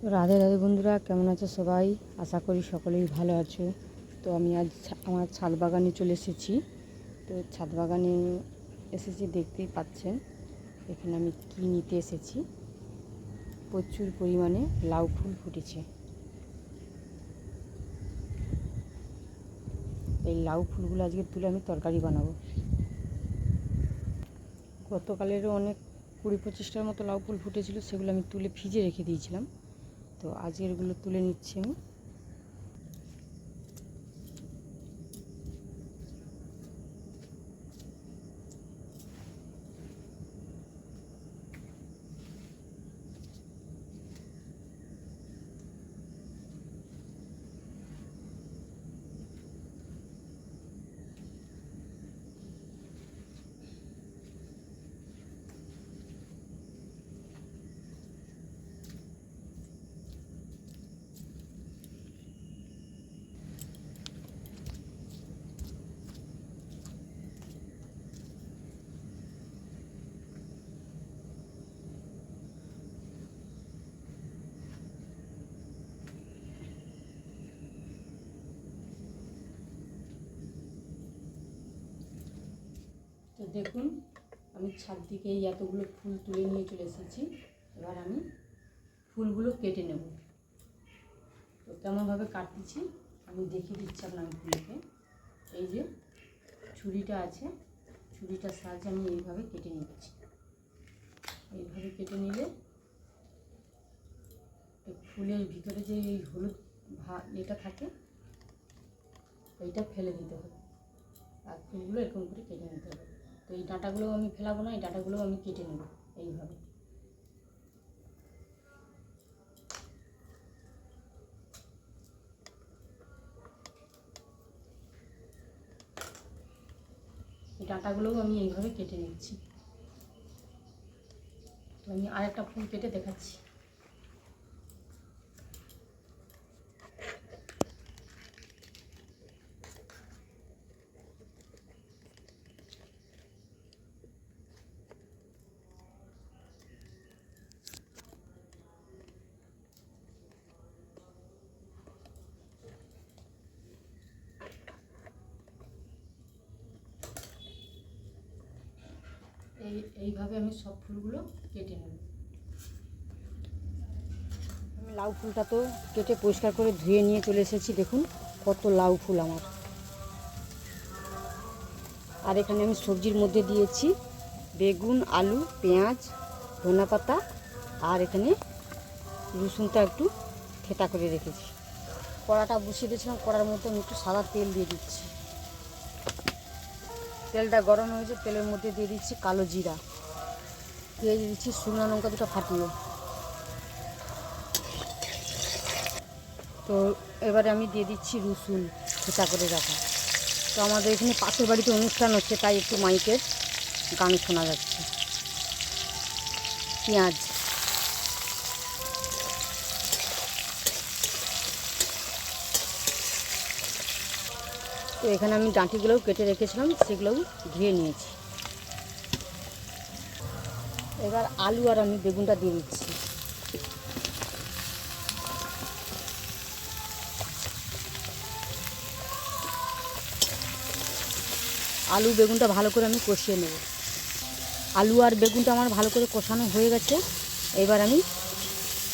রাধে রাধে বন্ধুরা, কেমন আছো সবাই? আশা করি সকলেই ভালো আছো। তো আমি আজ আমার ছাদ বাগানে চলে এসেছি। তো ছাদ বাগানে এসেছি, দেখতেই পাচ্ছেন এখানে আমি কী নিতে এসেছি। প্রচুর পরিমাণে লাউ ফুল ফুটেছে। এই লাউ ফুলগুলো আজকে তুলে আমি তরকারি বানাবো। গতকালেরও অনেক 20-25টার মতো লাউ ফুল ফুটেছিল, সেগুলো আমি তুলে ভিজে রেখে দিয়েছিলাম। তো আজকেরগুলো তুলে নিচ্ছি আমি। তো দেখুন, আমি ছাদ থেকে এই এতগুলো ফুল তুলে নিয়ে চলে এসেছি। এবার আমি ফুলগুলো কেটে নেব। তো কেমনভাবে কাটতেছি আমি দেখিয়ে দিচ্ছি আপনার ফুলকে। এই যে ছুরিটা আছে, ছুরিটার সাহায্যে আমি এইভাবে কেটে নিচ্ছি। এইভাবে কেটে নিলে ফুলের ভিতরে যে এই হলুদ এটা থাকে, এইটা ফেলে দিতে হবে। আর ফুলগুলো এরকম করে কেটে নিতে হবে। তো এই ডাঁটাগুলোও আমি ফেলাবো না, এই ডাঁটাগুলোও আমি কেটে নেব এইভাবে। এই ডাঁটাগুলোও আমি এইভাবে কেটে নিচ্ছি। তো আমি আরেকটা ফুল কেটে দেখাচ্ছি। এইভাবে আমি সব ফুলগুলো কেটে নেব। আমি লাউ ফুলটা তো কেটে পরিষ্কার করে ধুয়ে নিয়ে চলে এসেছি। দেখুন কত লাউ ফুল আমার। আর এখানে আমি সবজির মধ্যে দিয়েছি বেগুন, আলু, পেঁয়াজ, ধনেপাতা, আর এখানে রসুনটা একটু থেঁতা করে রেখেছি। কড়াটা বসিয়ে দিয়েছিলাম, কড়ার মধ্যে আমি একটু সাদা তেল দিয়ে দিচ্ছি। তেলটা গরম হয়েছে, তেলের মধ্যে দিয়ে দিচ্ছি কালো জিরা, দিয়ে দিচ্ছি শুকনো লঙ্কা দুটো ফাটিয়ে। তো এবারে আমি দিয়ে দিচ্ছি রসুন থেঁতা করে রাখা। তো আমাদের এখানে পাশের বাড়িতে অনুষ্ঠান হচ্ছে, তাই একটু মাইকের গান শোনা যাচ্ছে। পেঁয়াজ, তো এখানে আমি ডাঁটিগুলোও কেটে রেখেছিলাম, সেগুলোও ধুয়ে নিয়েছি। এবার আলু আর আমি বেগুনটা দিয়ে দিচ্ছি। আলু বেগুনটা ভালো করে আমি কষিয়ে নেব। আলু আর বেগুনটা আমার ভালো করে কষানো হয়ে গেছে। এবার আমি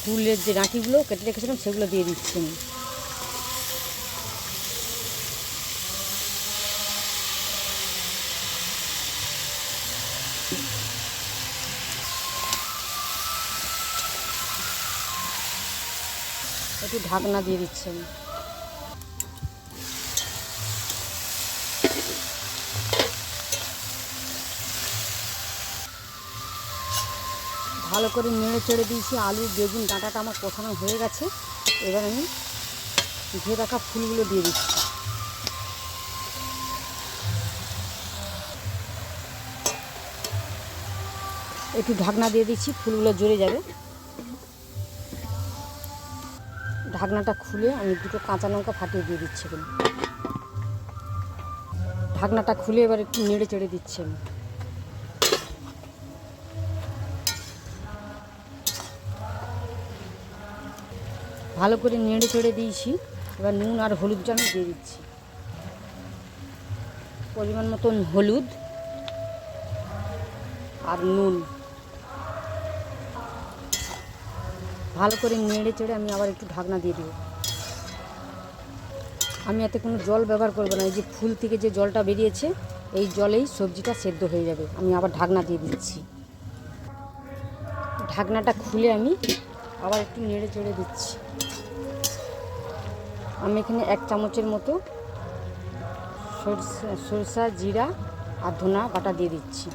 ফুলের যে ডাঁটিগুলো কেটে রেখেছিলাম সেগুলো দিয়ে দিচ্ছি আমি। একটু ঢাকনা দিয়ে দিচ্ছি আমি। ভালো করে নেড়ে চেড়ে দিয়েছি। আলু বেগুন ডাঁটাটা আমার কষানো হয়ে গেছে। এবার আমি ধুয়ে রাখা ফুলগুলো দিয়ে দিচ্ছি। একটু ঢাকনা দিয়ে দিচ্ছি, ফুলগুলো জ্বলে যাবে। ঢাকনাটা খুলে আমি দুটো কাঁচা লঙ্কা ফাটিয়ে দিয়ে দিচ্ছি। ঢাকনাটা খুলে এবার একটু নেড়ে চেড়ে দিচ্ছি আমি। ভালো করে নেড়ে চেড়ে দিয়েছি। এবার নুন আর হলুদটা আমি দিয়ে দিচ্ছি। পরিমাণ মতন হলুদ আর নুন ভালো করে নেড়ে চেড়ে আমি আবার একটু ঢাকনা দিয়ে দেবো। আমি এতে কোনো জল ব্যবহার করব না। এই যে ফুল থেকে যে জলটা বেরিয়েছে এই জলেই সবজিটা সেদ্ধ হয়ে যাবে। আমি আবার ঢাকনা দিয়ে দিচ্ছি। ঢাকনাটা খুলে আমি আবার একটু নেড়ে চেড়ে দিচ্ছি। আমি এখানে 1 চামচের মতো সরষা জিরা আর ধনা বাটা দিয়ে দিচ্ছি।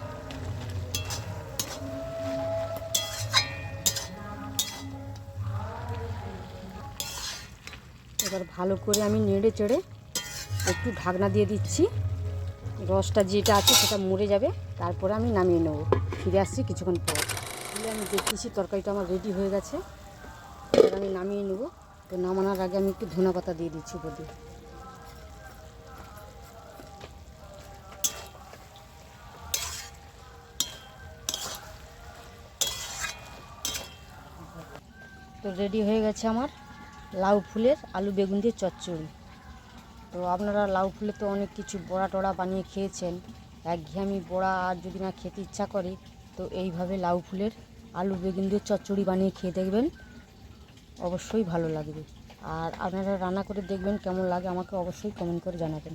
এবার ভালো করে আমি নেড়ে চেড়ে একটু ঢাকনা দিয়ে দিচ্ছি। রসটা যেটা আছে সেটা মরে যাবে, তারপরে আমি নামিয়ে নেব। ফিরে আসছি কিছুক্ষণ পর। তাহলে আমি দেখতেছি তরকারিটা আমার রেডি হয়ে গেছে। এবার আমি নামিয়ে নেব। তো নামানোর আগে আমি একটু ধনে পাতা দিয়ে দিচ্ছি উপর দিয়ে। তো রেডি হয়ে গেছে আমার লাউ ফুলের আলু বেগুন দিয়ে চচ্চড়ি। তো আপনারা লাউ ফুলের তো অনেক কিছু বড়া টড়া বানিয়ে খেয়েছেন। একঘেয়েমি বড়া আর যদি না খেতে ইচ্ছা করে তো এইভাবে লাউ ফুলের আলু বেগুন দিয়ে চচ্চড়ি বানিয়ে খেয়ে দেখবেন, অবশ্যই ভালো লাগবে। আর আপনারা রান্না করে দেখবেন কেমন লাগে, আমাকে অবশ্যই কমেন্ট করে জানাবেন।